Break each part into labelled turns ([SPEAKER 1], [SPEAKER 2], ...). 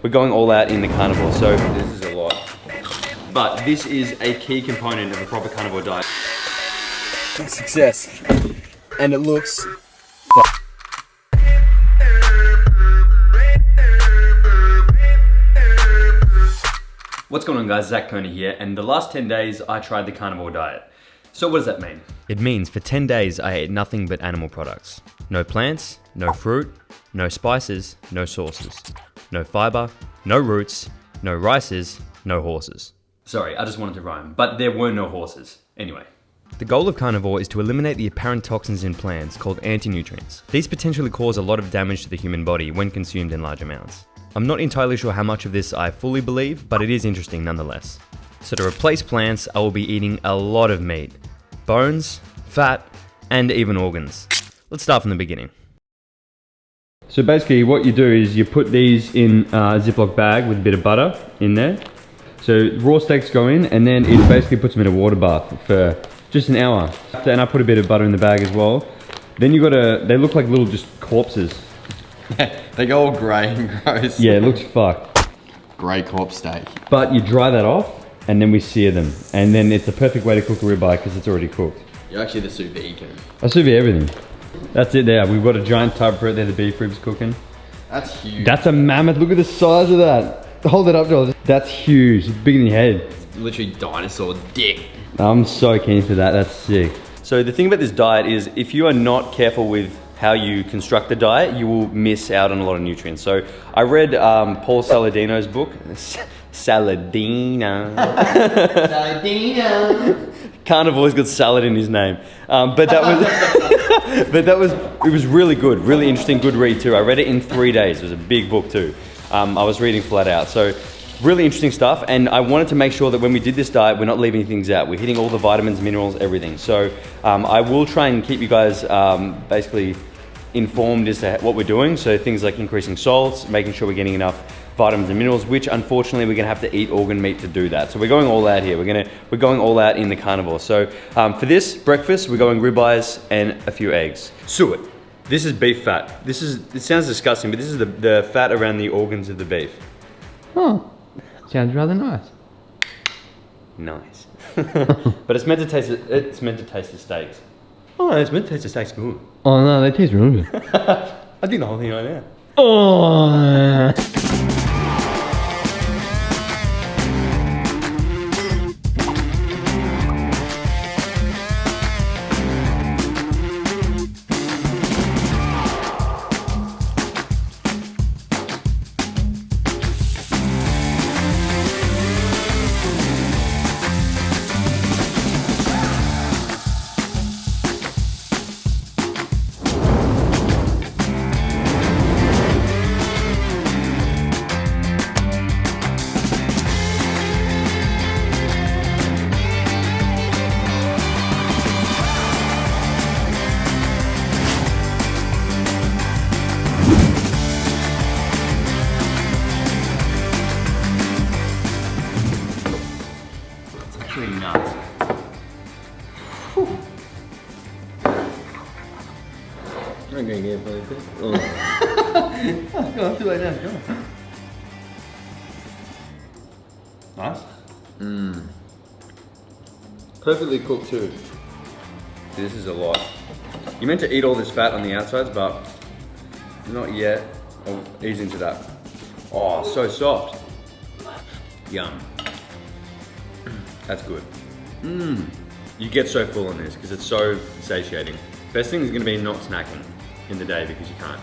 [SPEAKER 1] We're going all out in the carnivore, so this is a lot. But this is a key component of a proper carnivore diet.
[SPEAKER 2] Success. And it looks
[SPEAKER 1] What's going on, guys? Zach Perna here, and the last 10 days I tried the carnivore diet. So what does that mean? It means for 10 days I ate nothing but animal products. No plants, no fruit, no spices, no sauces. No fiber, no roots, no rices, no horses. Sorry, I just wanted to rhyme, but there were no horses. Anyway. The goal of carnivore is to eliminate the apparent toxins in plants called anti-nutrients. These potentially cause a lot of damage to the human body when consumed in large amounts. I'm not entirely sure how much of this I fully believe, but it is interesting nonetheless. So to replace plants, I will be eating a lot of meat. Bones, fat, and even organs. Let's start from the beginning. So basically what you do is you put these in a Ziploc bag with a bit of butter in there. So raw steaks go in, and then it basically puts them in a water bath for just an hour. And I put a bit of butter in the bag as well. Then you gotta, they look like little just corpses.
[SPEAKER 2] they go all grey and gross.
[SPEAKER 1] Yeah, it looks fucked.
[SPEAKER 2] Grey corpse steak.
[SPEAKER 1] But you dry that off, and then we sear them. And then it's the perfect way to cook a ribeye because it's already cooked.
[SPEAKER 2] You're actually the sous vide king.
[SPEAKER 1] I sous vide everything. That's it there. We've got a giant tub for it there, the beef ribs cooking.
[SPEAKER 2] That's huge.
[SPEAKER 1] That's a mammoth. Look at the size of that. Hold it up, Joel. That's huge. It's bigger than your head.
[SPEAKER 2] It's literally dinosaur dick.
[SPEAKER 1] I'm so keen for that. That's sick. So the thing about this diet is if you are not careful with how you construct the diet, you will miss out on a lot of nutrients. So I read Paul Saladino's book. Saladino.
[SPEAKER 2] Saladino.
[SPEAKER 1] Carnivore's got salad in his name. But that was, it was really good, really interesting, good read too. I read it in 3 days. It was a big book too. I was reading flat out. So really interesting stuff. And I wanted to make sure that when we did this diet, we're not leaving things out. We're hitting all the vitamins, minerals, everything. So I will try and keep you guys basically informed as to what we're doing. So things like increasing salts, making sure we're getting enough vitamins and minerals, which unfortunately we're gonna have to eat organ meat to do that. So we're going all out here. We're going all out in the carnivore. So for this breakfast, we're going ribeyes and a few eggs. Suet. This is beef fat. It sounds disgusting, but this is the fat around the organs of the beef.
[SPEAKER 3] Oh, sounds rather nice.
[SPEAKER 1] Nice. But it's meant to taste. It's meant to taste the steaks. Oh, it's meant to taste the steaks good.
[SPEAKER 3] Oh no, they taste really good.
[SPEAKER 1] I think the whole thing right now.
[SPEAKER 3] Oh.
[SPEAKER 1] Nuts.
[SPEAKER 2] I'm going to get it.
[SPEAKER 1] Go on, too late now. Go on. Nice.
[SPEAKER 2] Mmm.
[SPEAKER 1] Perfectly cooked too. This is a lot. You're meant to eat all this fat on the outsides, but not yet. I'll ease into that. Oh, so soft. Yum. That's good. Mmm. You get so full on this because it's so satiating. Best thing is going to be not snacking in the day because you can't.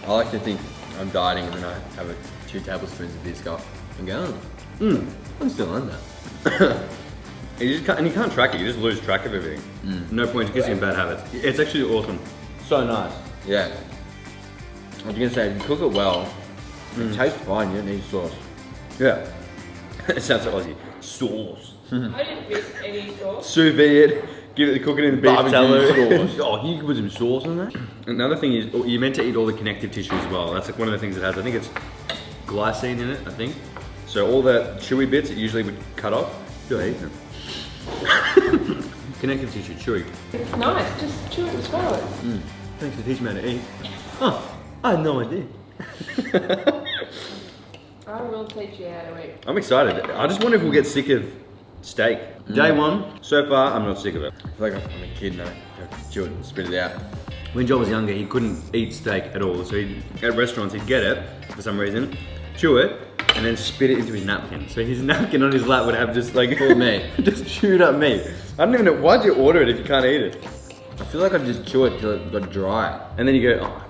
[SPEAKER 2] I like to think I'm dieting and then I have 2 tablespoons of Biscoff and go, I'm still on that.
[SPEAKER 1] You can't track it, you just lose track of everything. No point in kissing bad habits. It's actually awesome. So nice.
[SPEAKER 2] Yeah. I was going to say, if you cook it well, it tastes fine, you don't need sauce.
[SPEAKER 1] Yeah. It sounds so Aussie. Sauce.
[SPEAKER 4] I didn't miss any sauce.
[SPEAKER 1] Sous vide, cook it in the beef tallow.
[SPEAKER 2] Sauce. Oh, you can put some sauce on that?
[SPEAKER 1] Another thing is, you're meant to eat all the connective tissue as well. That's like one of the things it has. I think it's glycine in it, I think. So all the chewy bits it usually would cut off, you'll eat them. Connective tissue, chewy.
[SPEAKER 4] It's nice, just chew it and swallow it.
[SPEAKER 1] Thanks for teaching me how to eat. Oh, I had no idea.
[SPEAKER 4] I will teach you how to eat.
[SPEAKER 1] I'm excited. I just wonder if we'll get sick of steak. Day one, so far, I'm not sick of it.
[SPEAKER 2] I feel like I'm a kid now. I chew it and spit it out.
[SPEAKER 1] When Joel was younger, he couldn't eat steak at all. So at restaurants, he'd get it for some reason, chew it, and then spit it into his napkin. So his napkin on his lap would have just like
[SPEAKER 2] Full meat.
[SPEAKER 1] just chewed up meat. I don't even know, why'd you order it if you can't eat it?
[SPEAKER 2] I feel like I just chew it till it got dry.
[SPEAKER 1] And then you go, oh,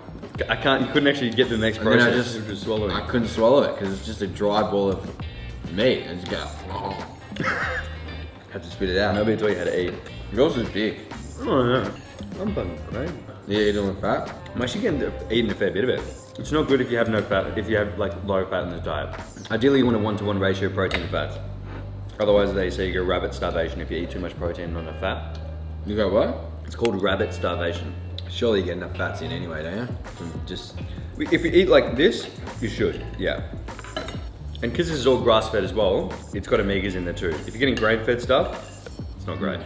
[SPEAKER 1] I can't, you couldn't actually get to the next
[SPEAKER 2] And then
[SPEAKER 1] process.
[SPEAKER 2] I just
[SPEAKER 1] swallow it.
[SPEAKER 2] I couldn't swallow it because it's just a dry ball of meat. And just go, oh. Had to spit it out.
[SPEAKER 1] Nobody taught you how to eat.
[SPEAKER 2] Yours is big.
[SPEAKER 1] Oh no, I'm fucking crazy.
[SPEAKER 2] Yeah, you doing fat?
[SPEAKER 1] I'm actually eating a fair bit of it. It's not good if you have no fat, if you have like low fat in this diet. Ideally you want a 1-to-1 ratio of protein to fats. Otherwise they say you go rabbit starvation if you eat too much protein and not enough fat.
[SPEAKER 2] You go what?
[SPEAKER 1] It's called rabbit starvation.
[SPEAKER 2] Surely you get enough fats in anyway, don't you? From just...
[SPEAKER 1] If you eat like this, you should, yeah. And because this is all grass-fed as well, it's got omegas in there too. If you're getting grain-fed stuff, it's not great.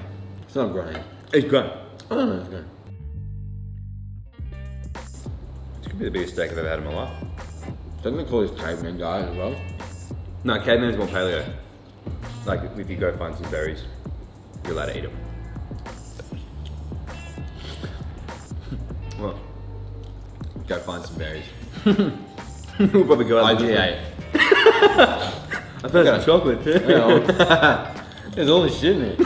[SPEAKER 2] It's not grain.
[SPEAKER 1] It's great.
[SPEAKER 2] Oh, no, it's good.
[SPEAKER 1] This could be the biggest steak I've ever had in my life.
[SPEAKER 2] Doesn't it call this caveman guy as well?
[SPEAKER 1] No, caveman's more paleo. Like, if you go find some berries, you're allowed to eat them. What?
[SPEAKER 2] Go find some berries.
[SPEAKER 1] We'll probably go out.
[SPEAKER 2] IGA.
[SPEAKER 1] I thought it was chocolate.
[SPEAKER 2] There's all this shit in it.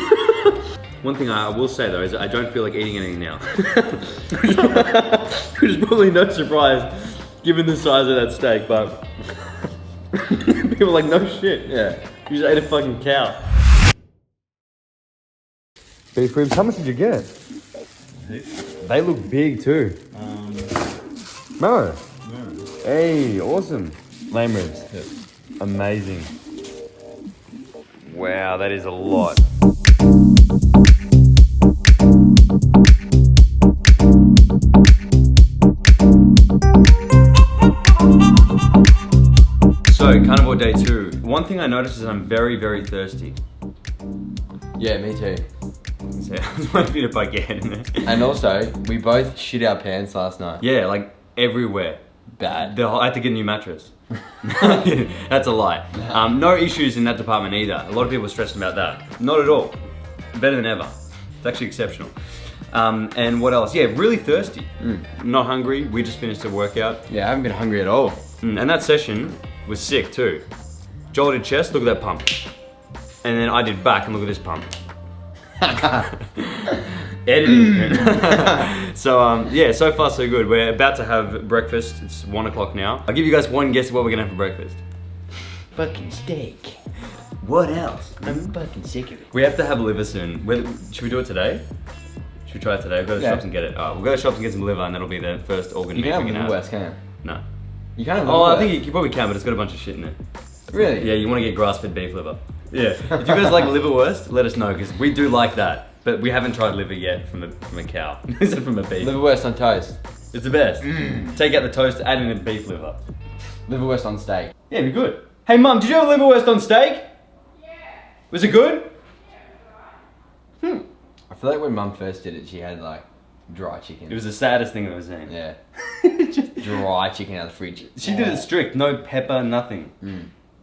[SPEAKER 1] One thing I will say though is I don't feel like eating anything now. Which is probably no surprise given the size of that steak, but people are like, no shit.
[SPEAKER 2] Yeah.
[SPEAKER 1] You just ate a fucking cow. Beef ribs, how much did you get? They look big too. Marrow. Hey, awesome. Lamb ribs.
[SPEAKER 2] Yeah.
[SPEAKER 1] Amazing. Wow, that is a lot. So, carnivore day 2. One thing I noticed is I'm very, very thirsty.
[SPEAKER 2] Yeah, me too.
[SPEAKER 1] So, I was waiting for you to bug your head in there.
[SPEAKER 2] And also, we both shit our pants last night.
[SPEAKER 1] Yeah, like everywhere.
[SPEAKER 2] Bad.
[SPEAKER 1] I had to get a new mattress. That's a lie. No issues in that department either. A lot of people are stressing about that. Not at all. Better than ever. It's actually exceptional. And what else? Yeah, really thirsty. Not hungry. We just finished a workout.
[SPEAKER 2] Yeah, I haven't been hungry at all.
[SPEAKER 1] And that session was sick too. Joel did chest, look at that pump. And then I did back and look at this pump. Editing. So yeah, so far so good. We're about to have breakfast. It's 1 o'clock now. I'll give you guys one guess of what we're gonna have for breakfast.
[SPEAKER 2] Fucking steak.
[SPEAKER 1] What else?
[SPEAKER 2] I'm fucking sick of it.
[SPEAKER 1] We have to have liver soon. Should we do it today? Should we try it today? We'll go to the shops and get it. Alright, we'll go to the shops and get some liver and that'll be the first organ
[SPEAKER 2] You
[SPEAKER 1] meat
[SPEAKER 2] can
[SPEAKER 1] we
[SPEAKER 2] have
[SPEAKER 1] can
[SPEAKER 2] liver
[SPEAKER 1] have.
[SPEAKER 2] West, can't you?
[SPEAKER 1] No.
[SPEAKER 2] You can't have
[SPEAKER 1] Oh,
[SPEAKER 2] liver
[SPEAKER 1] I think
[SPEAKER 2] West.
[SPEAKER 1] you probably can, but it's got a bunch of shit in it.
[SPEAKER 2] Really?
[SPEAKER 1] Yeah, you want to get grass-fed beef liver. Yeah. If you guys like liverwurst, let us know because we do like that. But we haven't tried liver yet from a cow. Is it from a beef?
[SPEAKER 2] Liver West on toast.
[SPEAKER 1] It's the best. Take out the toast, add in a beef liver.
[SPEAKER 2] Liver West on steak.
[SPEAKER 1] Yeah, it'd be good. Hey mum, did you have a liverwurst on steak? Yeah. Was it good? Yeah.
[SPEAKER 2] I feel like when Mum first did it, she had like dry chicken.
[SPEAKER 1] It was the saddest thing I've ever seen.
[SPEAKER 2] Yeah. Just dry chicken out of the fridge.
[SPEAKER 1] She did it strict, no pepper, nothing.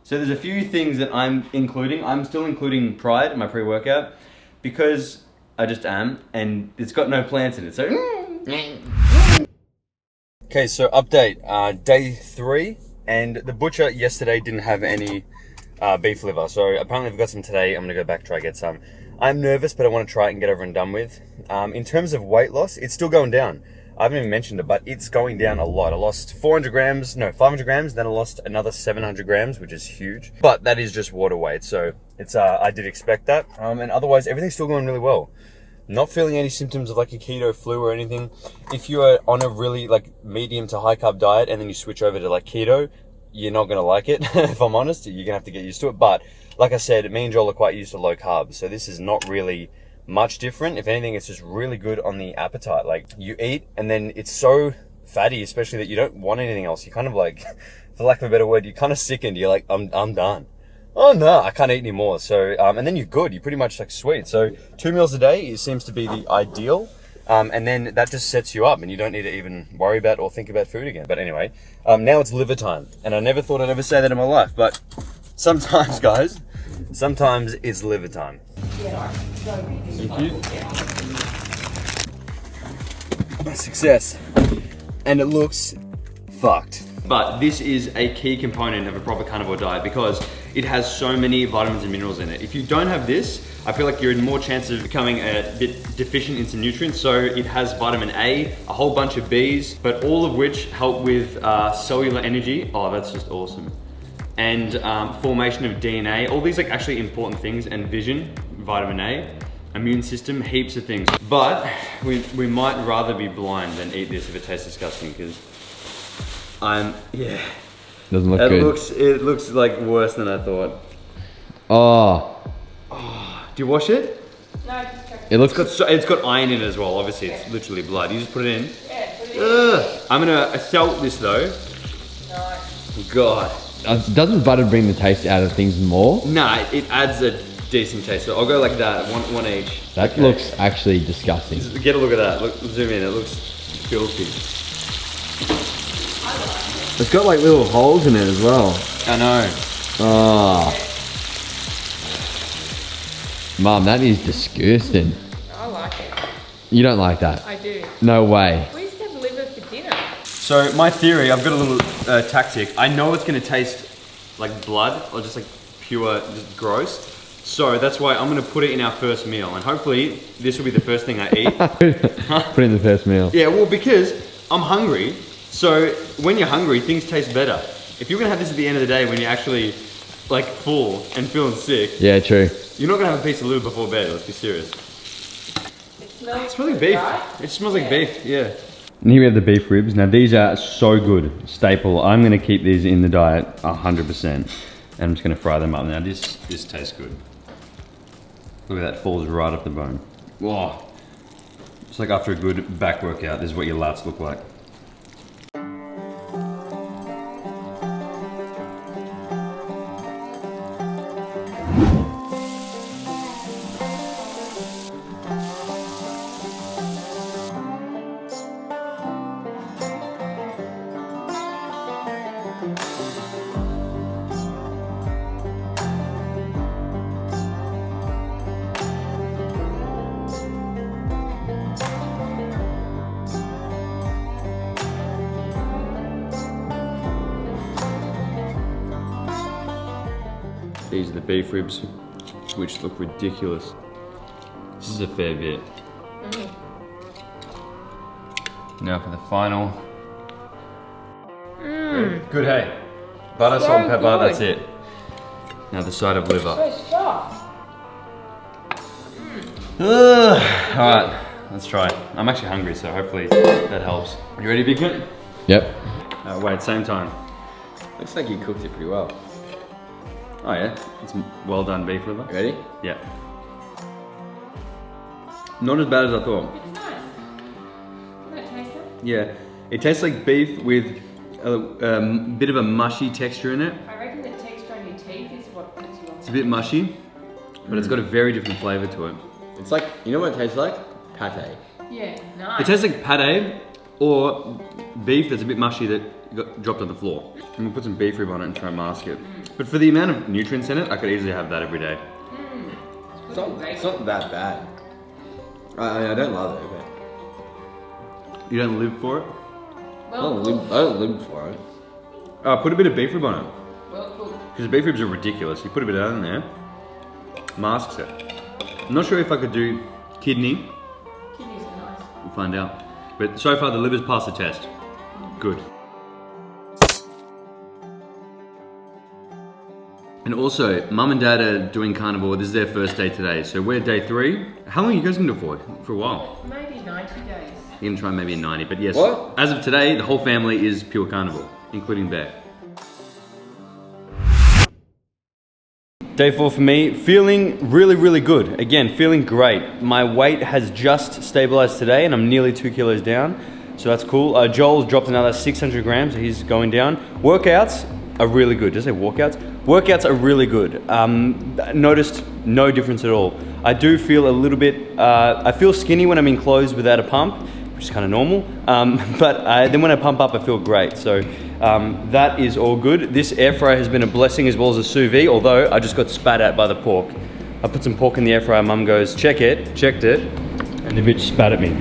[SPEAKER 1] So there's a few things that I'm including. I'm still including Pride in my pre-workout because I just am, and it's got no plants in it. So. Okay, so update, day 3, and the butcher yesterday didn't have any beef liver. So apparently we've got some today. I'm gonna go back try get some. I'm nervous, but I want to try it and get over and done with. In terms of weight loss, it's still going down. I haven't even mentioned it, but it's going down a lot. I lost 500 grams, then I lost another 700 grams, which is huge. But that is just water weight, so it's I did expect that. And otherwise, everything's still going really well. Not feeling any symptoms of like a keto flu or anything. If you are on a really like medium to high carb diet and then you switch over to like keto, you're not gonna like it. If I'm honest, you're gonna have to get used to it. But like I said, me and Joel are quite used to low carbs, so this is not really much different. If anything, it's just really good on the appetite. Like you eat and then it's so fatty, especially that you don't want anything else. You kind of like, for lack of a better word, you're kind of sickened. You're like, I'm done. Oh no, I can't eat anymore. So, and then you're good. You're pretty much like sweet. So 2 meals a day, it seems to be the ideal. And then that just sets you up and you don't need to even worry about or think about food again. But anyway, now it's liver time. And I never thought I'd ever say that in my life, but sometimes, guys, sometimes it's liver time. Thank you. Success. And it looks fucked. But this is a key component of a proper carnivore diet because it has so many vitamins and minerals in it. If you don't have this, I feel like you're in more chance of becoming a bit deficient in some nutrients. So it has vitamin A, a whole bunch of Bs, but all of which help with cellular energy. Oh, that's just awesome. And formation of DNA, all these like actually important things, and vision, vitamin A, immune system, heaps of things. But we might rather be blind than eat this if it tastes disgusting, because yeah.
[SPEAKER 3] Doesn't look good.
[SPEAKER 1] It looks like worse than I thought.
[SPEAKER 3] Oh.
[SPEAKER 1] Do you wash it?
[SPEAKER 4] No, just check.
[SPEAKER 3] It looks
[SPEAKER 1] It's got iron in it as well. Obviously, it's literally blood. You just put it in.
[SPEAKER 4] Yeah, put it in.
[SPEAKER 1] I'm gonna salt this though.
[SPEAKER 4] No.
[SPEAKER 1] God.
[SPEAKER 3] Doesn't butter bring the taste out of things more?
[SPEAKER 1] Nah, it adds a decent taste. So I'll go like that, one each.
[SPEAKER 3] That looks actually disgusting.
[SPEAKER 1] Just get a look at that. Look, zoom in. It looks filthy.
[SPEAKER 2] It's got like little holes in it as well.
[SPEAKER 1] I know.
[SPEAKER 3] Oh. Mum, that is disgusting.
[SPEAKER 4] I like it.
[SPEAKER 3] You don't like that?
[SPEAKER 4] I do.
[SPEAKER 3] No way.
[SPEAKER 4] We used to have liver for dinner.
[SPEAKER 1] So my theory, I've got a little tactic. I know it's gonna taste like blood or just like pure, just gross. So that's why I'm gonna put it in our first meal, and hopefully this will be the first thing I eat.
[SPEAKER 3] Put in the first meal.
[SPEAKER 1] Yeah, well, because I'm hungry. So when you're hungry, things taste better. If you're gonna have this at the end of the day when you're actually like full and feeling sick,
[SPEAKER 3] Yeah, true.
[SPEAKER 1] you're not gonna have a piece of liver before bed. Let's be serious.
[SPEAKER 4] It smells,
[SPEAKER 1] It smells like beef.
[SPEAKER 4] right?
[SPEAKER 1] It smells like beef. Yeah. And here we have the beef ribs. Now these are so good, staple. I'm gonna keep these in the diet 100%, and I'm just gonna fry them up. Now this tastes good. Look at that, falls right off the bone. Whoa. It's like after a good back workout, this is what your lats look like. These are the beef ribs, which look ridiculous. This is a fair bit. Now for the final. Good, hey. Butter,
[SPEAKER 4] So
[SPEAKER 1] salt, and pepper,
[SPEAKER 4] good.
[SPEAKER 1] that's it. Now the side of liver.
[SPEAKER 4] So soft.
[SPEAKER 1] Alright, let's try it. I'm actually hungry, so hopefully that helps. You ready, Big Kit?
[SPEAKER 3] Yep.
[SPEAKER 1] Wait, same time.
[SPEAKER 2] Looks like you cooked it pretty well.
[SPEAKER 1] Oh yeah, it's well done beef liver.
[SPEAKER 2] You ready?
[SPEAKER 1] Yeah. Not as bad as I thought.
[SPEAKER 4] It's nice. Doesn't it taste nice?
[SPEAKER 1] Yeah, it tastes like beef with a bit of a mushy texture in it.
[SPEAKER 4] I reckon the texture on your teeth is what puts you on.
[SPEAKER 1] It's a bit mushy, but it's got a very different flavour to it.
[SPEAKER 2] It's like, you know what it tastes like? Pate.
[SPEAKER 4] Yeah, nice.
[SPEAKER 1] It tastes like pate or beef that's a bit mushy that got dropped on the floor. I'm gonna put some beef rib on it and try and mask it. But for the amount of nutrients in it, I could easily have that every day.
[SPEAKER 2] It's not that bad. I don't love it, but
[SPEAKER 1] You don't live for it?
[SPEAKER 2] I don't live for it.
[SPEAKER 1] Put a bit of beef rib on it.
[SPEAKER 4] Well cooked.
[SPEAKER 1] Because the beef ribs are ridiculous. You put a bit of that in there, masks it. I'm not sure if I could do kidney.
[SPEAKER 4] Kidneys are nice.
[SPEAKER 1] We'll find out. But so far the liver's passed the test. Good. And also, mum and dad are doing carnivore. This is their first day today. So we're day 3. How long are you guys gonna do it for? For a while.
[SPEAKER 4] Maybe 90 days.
[SPEAKER 1] You're gonna try maybe 90, but yes.
[SPEAKER 2] What?
[SPEAKER 1] As of today, the whole family is pure carnivore, including Bear. Day 4 for me, feeling really, really good. Again, feeling great. My weight has just stabilized today and I'm nearly 2 kilos down. So that's cool. Joel's dropped another 600 grams, so he's going down. Workouts, are really good. Did I say workouts? Workouts are really good. Noticed no difference at all. I do feel a little bit, I feel skinny when I'm in clothes without a pump, which is kind of normal. But then when I pump up, I feel great. So that is all good. This air fryer has been a blessing as well as a sous vide, although I just got spat at by the pork. I put some pork in the air fryer, Mum goes, check it, checked it, and the bitch spat at me.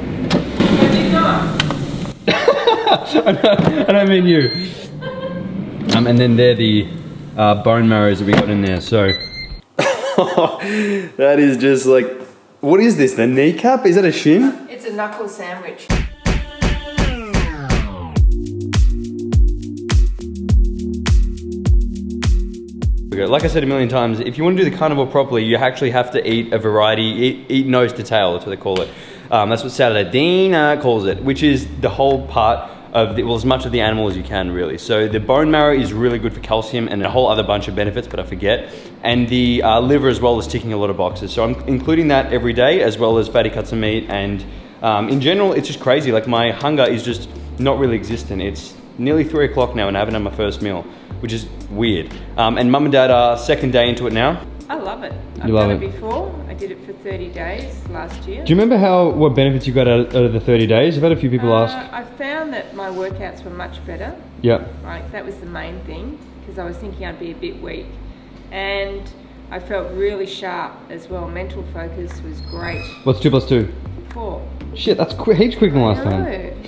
[SPEAKER 1] I don't mean you. And then they're the bone marrows that we got in there, so. That is just like, what is this, the kneecap? Is that a shin?
[SPEAKER 4] It's a knuckle sandwich.
[SPEAKER 1] Like I said a million times, if you want to do the carnivore properly, you actually have to eat a variety, eat nose to tail, that's what they call it. That's what Saturday Dina calls it, which is the whole part of, well, as much of the animal as you can, really. So the bone marrow is really good for calcium and a whole other bunch of benefits, but I forget. And the liver as well is ticking a lot of boxes. So I'm including that every day, as well as fatty cuts of meat. And in general, it's just crazy. Like, my hunger is just not really existent. It's nearly 3 o'clock now and I haven't had my first meal, which is weird. And Mum and Dad are second day into it now.
[SPEAKER 4] I love it. I've done it before. I did it for 30 days last year.
[SPEAKER 1] Do you remember what benefits you got out of the 30 days? I've had a few people ask.
[SPEAKER 4] I found that my workouts were much better.
[SPEAKER 1] Yep.
[SPEAKER 4] Like, that was the main thing, because I was thinking I'd be a bit weak. And I felt really sharp as well. Mental focus was great.
[SPEAKER 1] What's 2 plus 2?
[SPEAKER 4] 4.
[SPEAKER 1] Shit, that's heaps quicker than last time.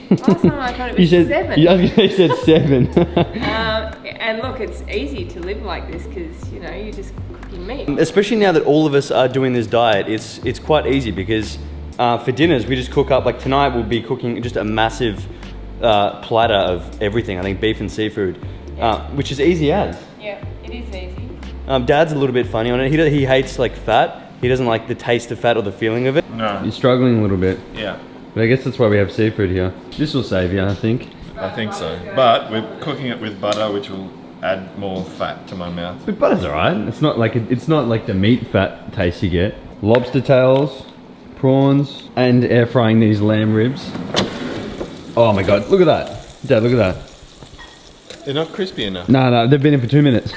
[SPEAKER 4] Last time I thought it was 7.
[SPEAKER 1] You said 7.
[SPEAKER 4] And look, it's easy to live like this because, you know, you're just cooking meat.
[SPEAKER 1] Especially now that all of us are doing this diet, it's quite easy because for dinners we just cook up, like tonight we'll be cooking just a massive platter of everything. I think beef and seafood, which is easy as.
[SPEAKER 4] Yeah, it is easy.
[SPEAKER 1] Dad's a little bit funny on it. He hates like fat. He doesn't like the taste of fat or the feeling of it.
[SPEAKER 5] No.
[SPEAKER 1] He's struggling a little bit.
[SPEAKER 5] Yeah.
[SPEAKER 1] But I guess that's why we have seafood here. This will save you, I think.
[SPEAKER 5] I think so. But we're cooking it with butter, which will add more fat to my mouth.
[SPEAKER 1] But butter's alright. It's not like the meat fat taste you get. Lobster tails, prawns, and air frying these lamb ribs. Oh my god, look at that. Dad, look at that.
[SPEAKER 5] They're not crispy enough.
[SPEAKER 1] No, they've been in for 2 minutes.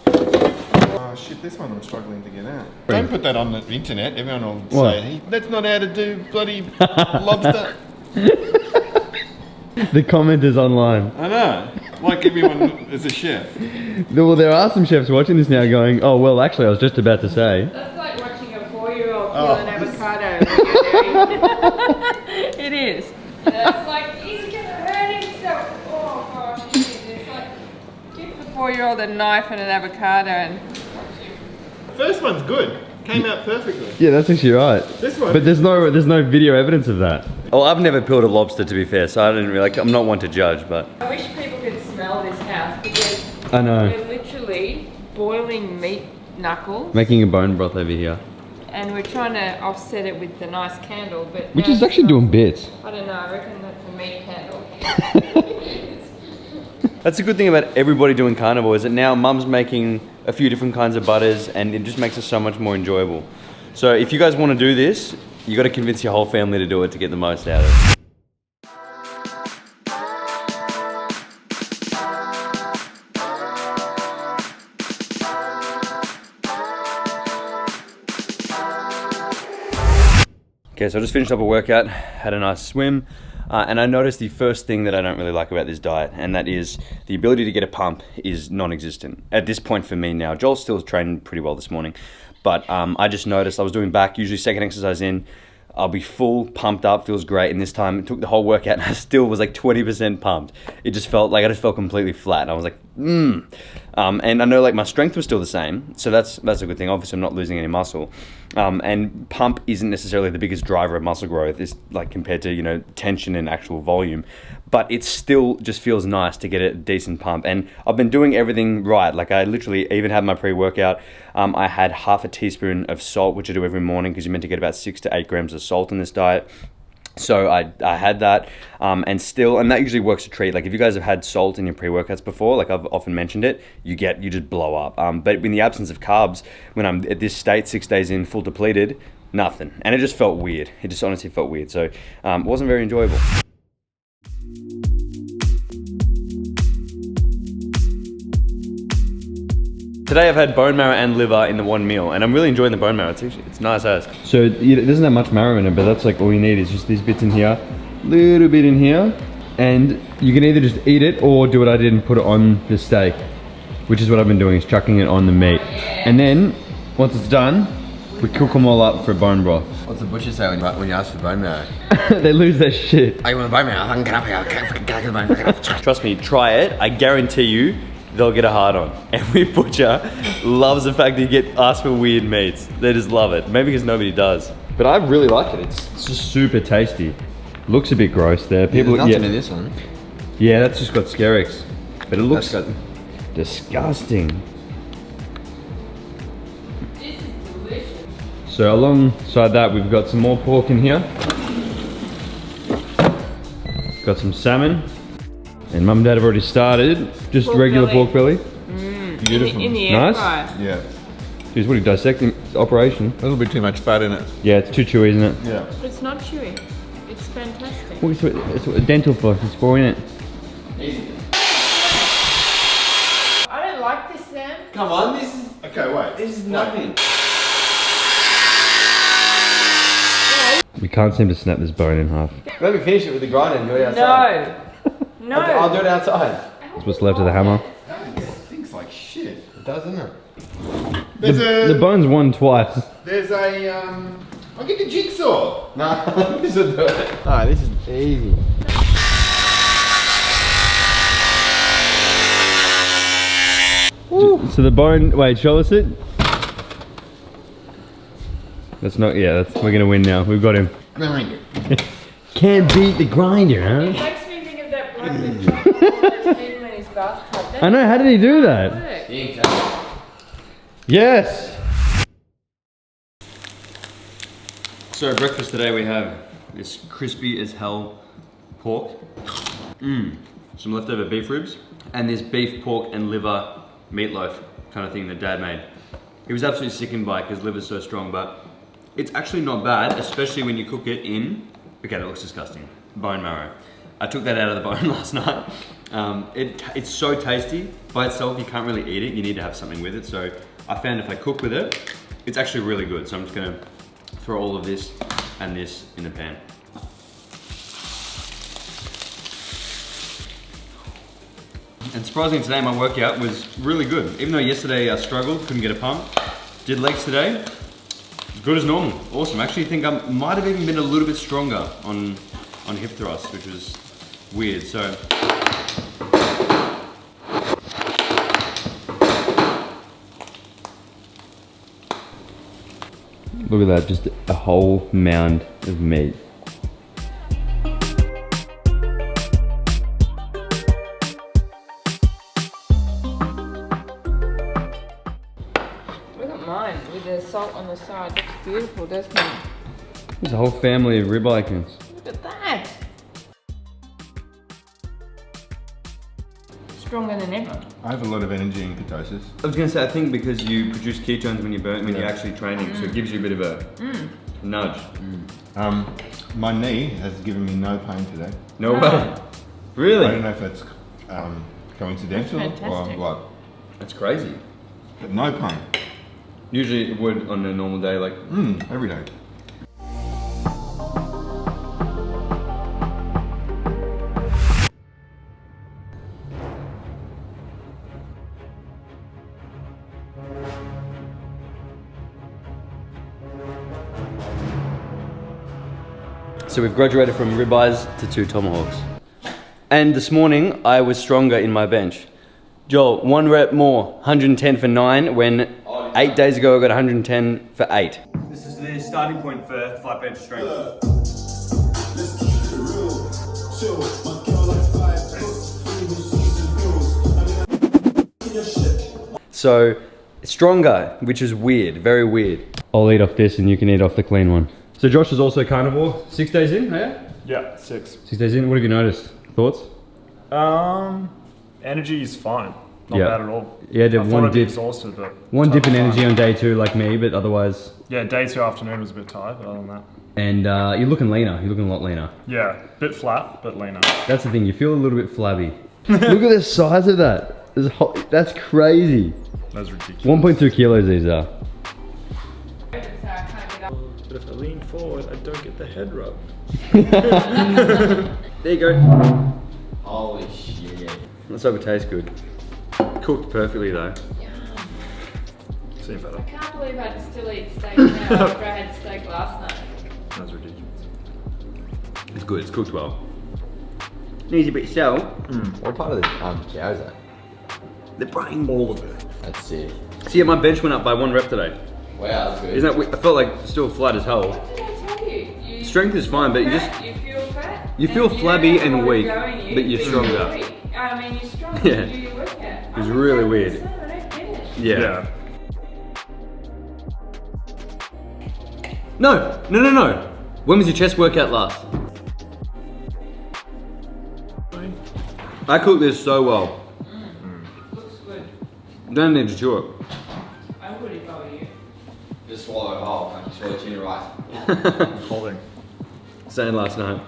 [SPEAKER 5] Oh shit, this one I'm struggling to get out. Don't put that on the internet. Everyone will say, hey, that's not how to do bloody lobster.
[SPEAKER 1] The comment is online.
[SPEAKER 5] I know. Like everyone is a chef.
[SPEAKER 1] Well, there are some chefs watching this now going, oh, well, actually, I was just about to say.
[SPEAKER 4] That's like watching a 4-year-old peel an avocado. Like you're doing. It is. It's like, he's gonna hurt himself. Oh gosh, it is. It's like, give the 4-year-old a knife and an avocado and...
[SPEAKER 5] First one's good. Came out perfectly.
[SPEAKER 1] Yeah, that's actually right.
[SPEAKER 5] This one.
[SPEAKER 1] But there's no video evidence of that. Oh, I've never peeled a lobster, to be fair, so I didn't really, like, I'm not one to judge, but.
[SPEAKER 4] I wish people could smell this house because
[SPEAKER 1] I know.
[SPEAKER 4] we're literally boiling meat knuckles.
[SPEAKER 1] Making a bone broth over here.
[SPEAKER 4] And we're trying to offset it with the nice candle, but
[SPEAKER 1] Which is actually doing bits.
[SPEAKER 4] I don't know, I reckon that's a meat candle.
[SPEAKER 1] That's a good thing about everybody doing carnivore is that now Mum's making a few different kinds of butters and it just makes it so much more enjoyable. So if you guys want to do this, you got to convince your whole family to do it to get the most out of it. Okay, so I just finished up a workout, had a nice swim, and I noticed the first thing that I don't really like about this diet, and that is the ability to get a pump is non-existent. At this point for me now, Joel's still training pretty well this morning, but I just noticed I was doing back, usually second exercise in, I'll be full, pumped up, feels great, and this time it took the whole workout and I still was like 20% pumped. It just felt like I just felt completely flat. I was like, and I know like my strength was still the same, so that's a good thing. Obviously I'm not losing any muscle. And pump isn't necessarily the biggest driver of muscle growth, is like compared to, you know, tension and actual volume, but it still just feels nice to get a decent pump. And I've been doing everything right. Like I literally even had my pre-workout. I had half a teaspoon of salt, which I do every morning because you're meant to get about 6 to 8 grams of salt in this diet. So I had that, and that usually works a treat. Like if you guys have had salt in your pre-workouts before, like I've often mentioned it, you just blow up. But in the absence of carbs, when I'm at this state, 6 days in, full depleted, nothing. And it just felt weird. It just honestly felt weird. So it wasn't very enjoyable. Today I've had bone marrow and liver in the one meal, and I'm really enjoying the bone marrow. It's nice as.
[SPEAKER 3] So it doesn't have much marrow in it, but that's like all you need is just these bits in here, little bit in here, and you can either just eat it or do what I did and put it on the steak, which is what I've been doing, is chucking it on the meat. And then, once it's done, we cook them all up for bone broth.
[SPEAKER 2] What's the butcher say when you ask for bone marrow?
[SPEAKER 3] They lose their shit.
[SPEAKER 2] I want a bone marrow. I can get up here. I can't get the bone marrow.
[SPEAKER 1] Trust me, try it. I guarantee you, they'll get a hard on. Every butcher loves the fact that you get asked for weird meats. They just love it. Maybe because nobody does. But I really like it.
[SPEAKER 3] It's just super tasty. Looks a bit gross there.
[SPEAKER 2] There's nothing in this one.
[SPEAKER 3] Yeah, that's just got skerricks. But it looks
[SPEAKER 2] That's
[SPEAKER 3] disgusting.
[SPEAKER 4] This is delicious.
[SPEAKER 3] So alongside that, we've got some more pork in here. Got some salmon. And Mum and Dad have already started. Just
[SPEAKER 4] Pork
[SPEAKER 3] regular
[SPEAKER 4] belly.
[SPEAKER 3] pork belly.
[SPEAKER 2] Beautiful.
[SPEAKER 4] In the air
[SPEAKER 3] Nice.
[SPEAKER 4] fryer.
[SPEAKER 5] Yeah.
[SPEAKER 3] Jeez, what are you dissecting? It's operation.
[SPEAKER 5] A little bit too much fat in it.
[SPEAKER 3] Yeah, it's too chewy, isn't it?
[SPEAKER 5] Yeah.
[SPEAKER 4] It's not chewy. It's fantastic.
[SPEAKER 3] It's what dental floss is for, isn't it?
[SPEAKER 4] I don't like this, Sam.
[SPEAKER 2] Come on, this is
[SPEAKER 5] Okay, wait.
[SPEAKER 2] nothing.
[SPEAKER 3] We can't seem to snap this bone in half.
[SPEAKER 2] Let me finish it with the grinder and do it outside.
[SPEAKER 4] No.
[SPEAKER 2] I'll do it outside.
[SPEAKER 3] That's what's left of the hammer.
[SPEAKER 5] It stinks like shit.
[SPEAKER 2] It does, doesn't it?
[SPEAKER 3] The bone's won twice.
[SPEAKER 5] There's a I'll get the jigsaw.
[SPEAKER 2] No, this will do it. Oh, this is easy.
[SPEAKER 3] So the bone, wait, show us it. That's not, yeah, we're gonna win now. We've got him.
[SPEAKER 5] Grinder.
[SPEAKER 3] Can't beat the grinder,
[SPEAKER 4] It
[SPEAKER 3] huh?
[SPEAKER 4] makes me think of that bloke that chopped all those people in his bathtub.
[SPEAKER 3] I know, how did he do that?
[SPEAKER 4] Work.
[SPEAKER 3] Yes!
[SPEAKER 1] So breakfast today we have this crispy as hell pork. Some leftover beef ribs. And this beef, pork and liver meatloaf kind of thing that Dad made. He was absolutely sickened by it because liver's so strong, but it's actually not bad, especially when you cook it in, okay, that looks disgusting, bone marrow. I took that out of the bone last night. It's so tasty. By itself, you can't really eat it. You need to have something with it. So I found if I cook with it, it's actually really good. So I'm just gonna throw all of this and this in the pan. And surprisingly today, my workout was really good. Even though yesterday I struggled, couldn't get a pump, did legs today, good as normal. Awesome. I actually think I might have even been a little bit stronger on hip thrusts, which was weird. So
[SPEAKER 3] Look at that, just a whole mound of meat.
[SPEAKER 4] Look at mine with the salt on the side. Looks beautiful, doesn't it?
[SPEAKER 3] There's a whole family of rib icons.
[SPEAKER 4] Look at that. Stronger than ever.
[SPEAKER 5] I have a lot of energy in ketosis.
[SPEAKER 1] I was gonna say, I think because you produce ketones when you're actually training, so it gives you a bit of a nudge.
[SPEAKER 5] My knee has given me no pain today.
[SPEAKER 1] No way.
[SPEAKER 5] I
[SPEAKER 1] Really?
[SPEAKER 5] don't know if that's coincidental
[SPEAKER 4] That's
[SPEAKER 5] or
[SPEAKER 4] fantastic.
[SPEAKER 5] what,
[SPEAKER 1] That's crazy.
[SPEAKER 5] but no pain.
[SPEAKER 1] Usually it would on a normal day, like
[SPEAKER 5] Every day.
[SPEAKER 1] So we've graduated from ribeyes to 2 tomahawks. And this morning, I was stronger in my bench. Joel, 1 rep more, 110 for 9, when 8 days ago I got 110 for 8. This is the starting point for flat bench strength. So, stronger, which is weird, very weird.
[SPEAKER 3] I'll eat off this and you can eat off the clean one. So Josh is also carnivore, 6 days in, yeah?
[SPEAKER 6] Yeah, 6.
[SPEAKER 3] 6 days in, what have you noticed? Thoughts?
[SPEAKER 6] Energy is fine. Not
[SPEAKER 3] Yeah.
[SPEAKER 6] bad at all.
[SPEAKER 3] Yeah, did
[SPEAKER 6] I
[SPEAKER 3] one
[SPEAKER 6] thought I'd be
[SPEAKER 3] dip-
[SPEAKER 6] exhausted, but
[SPEAKER 3] One dip in
[SPEAKER 6] totally
[SPEAKER 3] energy
[SPEAKER 6] fine.
[SPEAKER 3] on day 2 like me, but otherwise,
[SPEAKER 6] Yeah, day 2 afternoon was a bit tired, but other than that.
[SPEAKER 3] and you're looking leaner, you're looking a lot leaner.
[SPEAKER 6] Yeah, bit flat, but leaner.
[SPEAKER 3] That's the thing, you feel a little bit flabby. Look at the size of that. That's crazy.
[SPEAKER 6] That's ridiculous.
[SPEAKER 3] 1.2 kilos these are.
[SPEAKER 6] But if I lean forward, I don't get the head rub.
[SPEAKER 3] There you go.
[SPEAKER 2] Holy shit.
[SPEAKER 3] Let's hope it tastes good. Cooked perfectly though.
[SPEAKER 6] See better.
[SPEAKER 4] I can't believe I still eat steak now after I had steak last night.
[SPEAKER 6] That's ridiculous.
[SPEAKER 3] It's good, it's cooked well. Needs a bit of salt.
[SPEAKER 2] What part of the cow is that?
[SPEAKER 3] The brain. All of it.
[SPEAKER 2] That's sick.
[SPEAKER 3] See, yeah, my bench went up by 1 rep today.
[SPEAKER 2] Wow, that's good.
[SPEAKER 3] Isn't that weird? I felt like still flat as hell.
[SPEAKER 4] What did I tell you?
[SPEAKER 3] Strength is fine, but you
[SPEAKER 4] fat, you feel fat.
[SPEAKER 3] you feel
[SPEAKER 4] and
[SPEAKER 3] flabby
[SPEAKER 4] don't know
[SPEAKER 3] and
[SPEAKER 4] what
[SPEAKER 3] weak,
[SPEAKER 4] is going you,
[SPEAKER 3] but you're stronger.
[SPEAKER 4] Weak. I mean, you're strong.
[SPEAKER 3] Yeah.
[SPEAKER 4] You do your workout.
[SPEAKER 3] It's really weird.
[SPEAKER 4] I don't get it.
[SPEAKER 3] Yeah. No. When was your chest workout last? I cooked this so well.
[SPEAKER 4] Looks good.
[SPEAKER 3] Don't need to chew it.
[SPEAKER 4] I would if I were you.
[SPEAKER 2] Just swallow it whole, like you swallow tuna rice.
[SPEAKER 6] Holding.
[SPEAKER 3] Saying last night,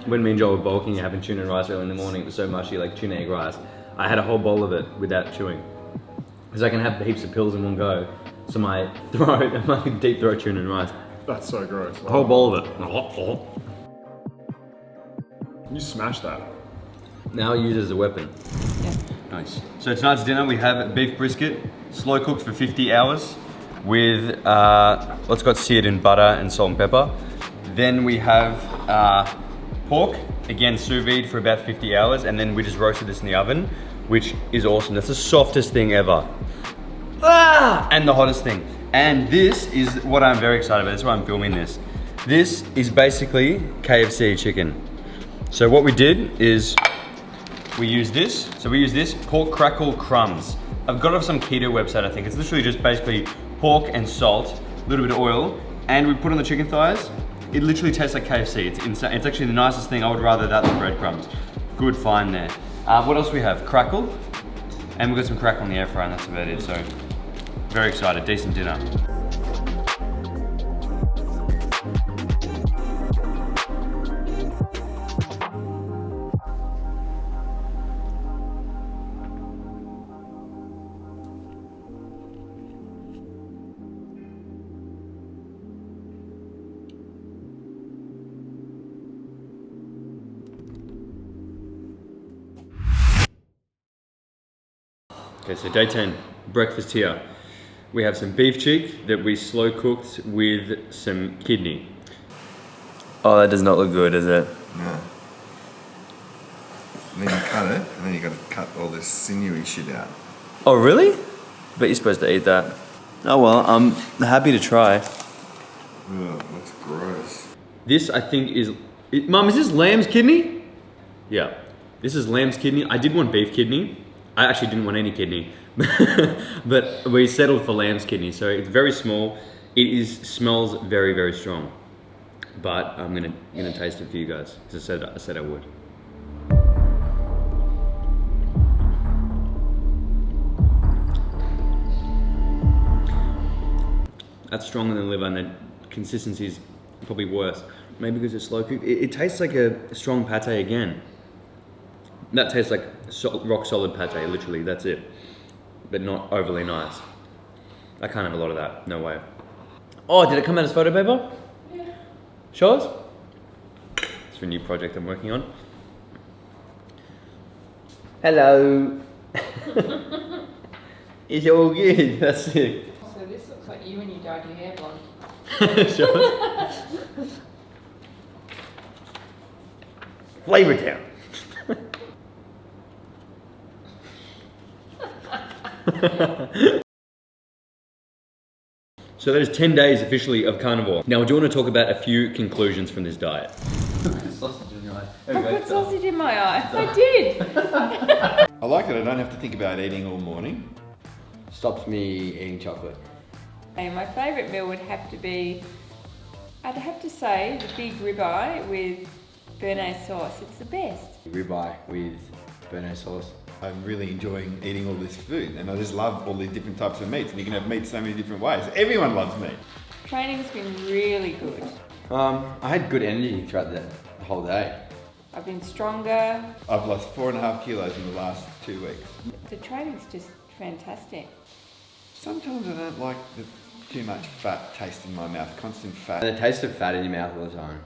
[SPEAKER 3] when me and Joel were bulking and having tuna and rice early in the morning, it was so mushy, like tuna egg rice. I had a whole bowl of it without chewing. Because I can have heaps of pills in one go. So my throat, my deep throat tuna and rice.
[SPEAKER 6] That's so gross.
[SPEAKER 3] A whole bowl of it.
[SPEAKER 6] You smash that.
[SPEAKER 3] Now use it as a weapon.
[SPEAKER 4] Yeah.
[SPEAKER 3] Nice. So tonight's dinner we have beef brisket, slow cooked for 50 hours with what's got seared in butter and salt and pepper. Then we have pork, again sous vide for about 50 hours, and then we just roasted this in the oven, which is awesome. That's the softest thing ever. And the hottest thing. And this is what I'm very excited about. That's why I'm filming this. This is basically KFC chicken. So what we did is we use this. So we use this pork crackle crumbs. I've got it off some keto website, I think. It's literally just basically pork and salt, a little bit of oil, and we put on the chicken thighs. It literally tastes like KFC. It's insane. It's actually the nicest thing. I would rather that than breadcrumbs. Good find there. What else we have? Crackle, and we've got some crackle in the air fryer, and that's about it. So very excited. Decent dinner. Okay, so day 10, breakfast here. We have some beef cheek that we slow cooked with some kidney. Oh, that does not look good, does it?
[SPEAKER 5] No. And then you cut it, and then you got to cut all this sinewy shit out.
[SPEAKER 3] Oh, really? But you're supposed to eat that. Oh well, I'm happy to try.
[SPEAKER 5] Ugh, that's gross.
[SPEAKER 3] This, I think, is... Mum, is this lamb's kidney? Yeah. This is lamb's kidney. I did want beef kidney. I actually didn't want any kidney. But we settled for lamb's kidney. So it's very small. It smells very, very strong. But I'm gonna taste it for you guys. Because I said I would. That's stronger than liver, and the consistency is probably worse. Maybe because it's slow cooked. It tastes like a strong pate again. That tastes like rock solid pate, literally, that's it. But not overly nice. I can't have a lot of that, no way. Oh, did it come out as photo paper?
[SPEAKER 4] Yeah.
[SPEAKER 3] Show us. It's for a new project I'm working on. Hello. It's all good, that's it.
[SPEAKER 4] So this looks like you when you dyed your hair blonde.
[SPEAKER 3] Show us. Flavor Town. So that is 10 days officially of carnivore. Now, do you want to talk about a few conclusions from this diet?
[SPEAKER 2] Sausage in your eye.
[SPEAKER 4] I put sausage in my eye. I did.
[SPEAKER 5] I like that I don't have to think about eating all morning.
[SPEAKER 2] Stops me eating chocolate.
[SPEAKER 4] And my favourite meal would have to be, I'd have to say, the big ribeye with béarnaise sauce. It's the best.
[SPEAKER 2] Ribeye with béarnaise sauce.
[SPEAKER 5] I'm really enjoying eating all this food, and I just love all these different types of meats, and you can have meat so many different ways. Everyone loves meat.
[SPEAKER 4] Training's been really good.
[SPEAKER 2] I had good energy throughout the whole day.
[SPEAKER 4] I've been stronger.
[SPEAKER 5] I've lost 4.5 kilos in the last 2 weeks.
[SPEAKER 4] The training's just fantastic.
[SPEAKER 5] Sometimes I don't like the too much fat taste in my mouth, constant fat.
[SPEAKER 2] And the taste of fat in your mouth all the time.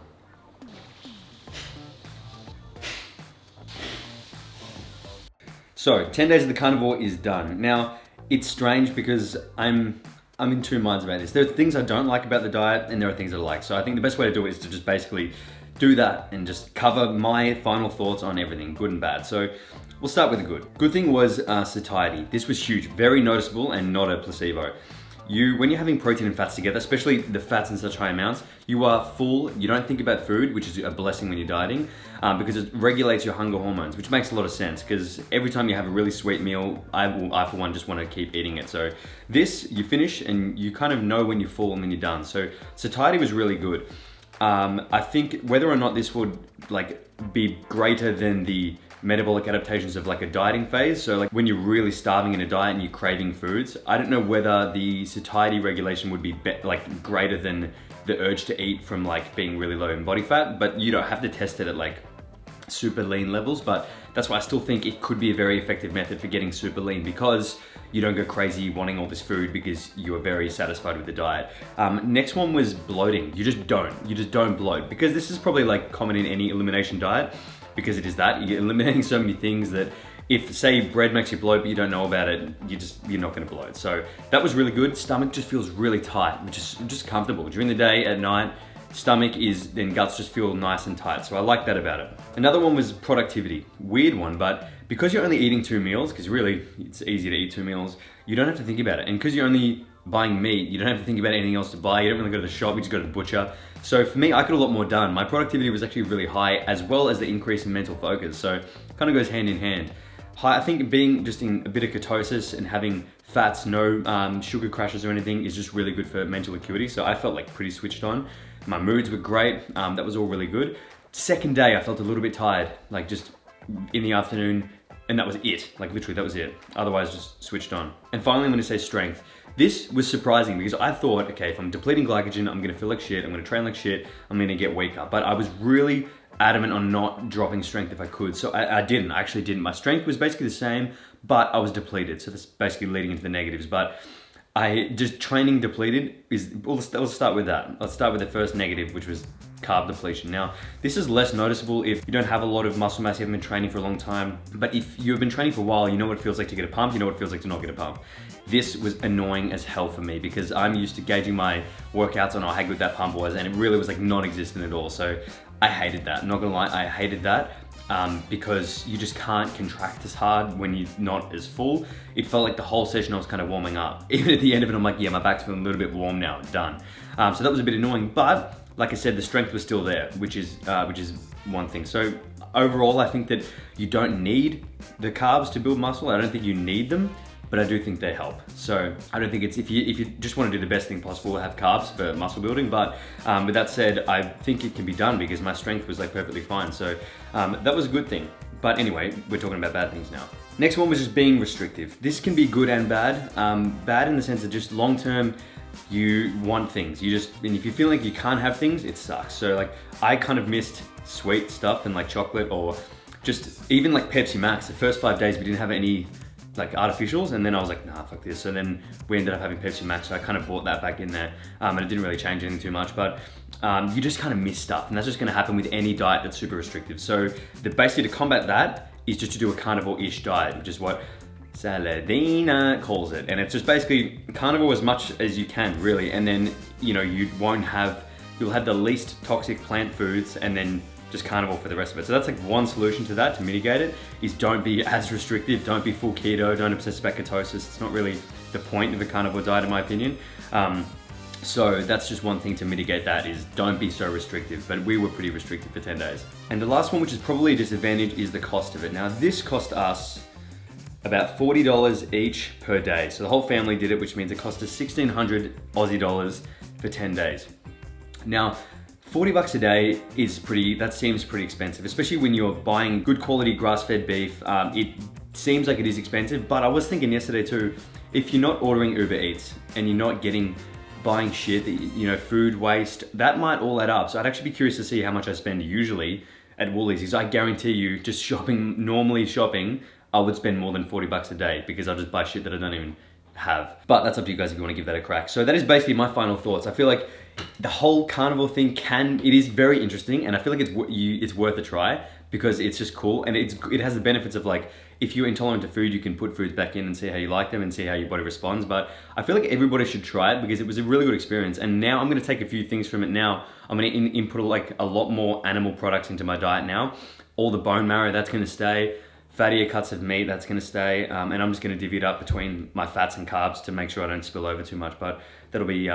[SPEAKER 1] So 10 days of the carnivore is done. Now it's strange because I'm in two minds about this. There are things I don't like about the diet and there are things I like. So I think the best way to do it is to just basically do that and just cover my final thoughts on everything, good and bad. So we'll start with the good. Good thing was satiety. This was huge, very noticeable and not a placebo. When you're having protein and fats together, especially the fats in such high amounts, you are full, you don't think about food, which is a blessing when you're dieting, because it regulates your hunger hormones, which makes a lot of sense, because every time you have a really sweet meal, I for one just want to keep eating it. So this, you finish and you kind of know when you're full and when you're done. So satiety was really good. I think whether or not this would be greater than the metabolic adaptations of like a dieting phase, so like when you're really starving in a diet and you're craving foods, I don't know whether the satiety regulation would be greater than the urge to eat from like being really low in body fat, but you don't have to test it at like super lean levels. But that's why I still think it could be a very effective method for getting super lean, because you don't go crazy wanting all this food because you are very satisfied with the diet. Next one was bloating. You just don't bloat, because this is probably like common in any elimination diet, because it is that you're eliminating so many things that if say bread makes you bloat but you don't know about it, you're not gonna bloat. So that was really good. Stomach just feels really tight, which is just comfortable. During the day, at night, stomach and guts just feel nice and tight. So I like that about it. Another one was productivity. Weird one, but because you're only eating 2 meals, because really it's easy to eat 2 meals, you don't have to think about it. And because you're only buying meat, you don't have to think about anything else to buy. You don't really go to the shop, you just go to the butcher. So for me, I got a lot more done. My productivity was actually really high, as well as the increase in mental focus. So it kind of goes hand in hand. I think being just in a bit of ketosis and having fats, no sugar crashes or anything, is just really good for mental acuity. So I felt like pretty switched on. My moods were great. That was all really good. Second day, I felt a little bit tired, like just in the afternoon, and that was it. Like literally, that was it. Otherwise, just switched on. And finally, I'm gonna say strength. This was surprising because I thought, okay, if I'm depleting glycogen, I'm gonna feel like shit, I'm gonna train like shit, I'm gonna get weaker. But I was really adamant on not dropping strength if I could. So I didn't, I actually didn't. My strength was basically the same, but I was depleted. So that's basically leading into the negatives. But training depleted is, let's start with that. Let's start with the first negative, which was carb depletion. Now, this is less noticeable if you don't have a lot of muscle mass, you haven't been training for a long time. But if you've been training for a while, you know what it feels like to get a pump, you know what it feels like to not get a pump. This was annoying as hell for me because I'm used to gauging my workouts on how good that pump was, and it really was like non-existent at all. So I hated that, I'm not gonna lie, I hated that. Because you just can't contract as hard when you're not as full. It felt like the whole session I was kind of warming up. Even at the end of it, I'm like, yeah, my back's feeling a little bit warm now, done. So that was a bit annoying, but like I said, the strength was still there, which is one thing. So overall, I think that you don't need the carbs to build muscle. I don't think you need them, but I do think they help. So I don't think it's, if you just want to do the best thing possible, have carbs for muscle building. But with that said, I think it can be done because my strength was like perfectly fine. So that was a good thing. But anyway, we're talking about bad things now. Next one was just being restrictive. This can be good and bad. Bad in the sense of just long-term, you want things. And if you feel like you can't have things, it sucks. So like I kind of missed sweet stuff and like chocolate, or just even like Pepsi Max. The first 5 days we didn't have any like artificials, and then I was like, nah, fuck this. So then we ended up having Pepsi Max, so I kind of brought that back in there, and it didn't really change anything too much, but you just kind of miss stuff, and that's just gonna happen with any diet that's super restrictive. So basically to combat that is just to do a carnivore-ish diet, which is what Saladina calls it. And it's just basically carnivore as much as you can, really, and then you'll have the least toxic plant foods, and then just carnivore for the rest of it. So that's like one solution to that, to mitigate it, is don't be as restrictive, don't be full keto, don't obsess about ketosis. It's not really the point of a carnivore diet, in my opinion. So that's just one thing to mitigate that, is don't be so restrictive. But we were pretty restrictive for 10 days. And the last one, which is probably a disadvantage, is the cost of it. Now this cost us about $40 each per day. So the whole family did it, which means it cost us 1,600 Aussie dollars for 10 days. Now, $40 a day that seems pretty expensive, especially when you're buying good quality grass-fed beef. It seems like it is expensive, but I was thinking yesterday too, if you're not ordering Uber Eats and you're not buying shit, food waste, that might all add up. So I'd actually be curious to see how much I spend usually at Woolies, because I guarantee you, just normally shopping, I would spend more than 40 bucks a day because I'll just buy shit that I don't even have. But that's up to you guys if you want to give that a crack. So that is basically my final thoughts. I feel like the whole carnivore thing it is very interesting, and I feel like it's worth a try because it's just cool, and it has the benefits of like, if you're intolerant to food, you can put foods back in and see how you like them and see how your body responds. But I feel like everybody should try it because it was a really good experience. And now I'm gonna take a few things from it now. I'm gonna input like a lot more animal products into my diet now. All the bone marrow, that's gonna stay. Fattier cuts of meat, that's gonna stay. And I'm just gonna divvy it up between my fats and carbs to make sure I don't spill over too much. But that'll be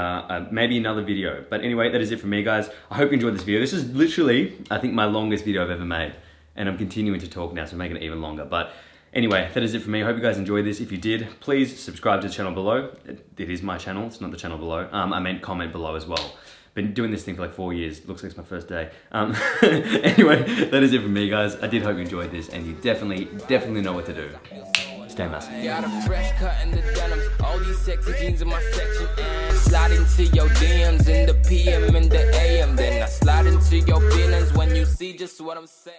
[SPEAKER 1] maybe another video. But anyway, that is it from me, guys. I hope you enjoyed this video. This is literally, I think, my longest video I've ever made. And I'm continuing to talk now, so I'm making it even longer. But anyway, that is it for me. I hope you guys enjoyed this. If you did, please subscribe to the channel below. It is my channel, it's not the channel below. I meant comment below as well. Been doing this thing for like 4 years. Looks like it's my first day. Anyway, that is it from me, guys. I did hope you enjoyed this, and you definitely know what to do. Stay massive. Got a fresh cut in the denims, all these sexy jeans in my section, and slide into your DMs in the PM and the AM. Then I slide into your feelings when you see just what I'm saying.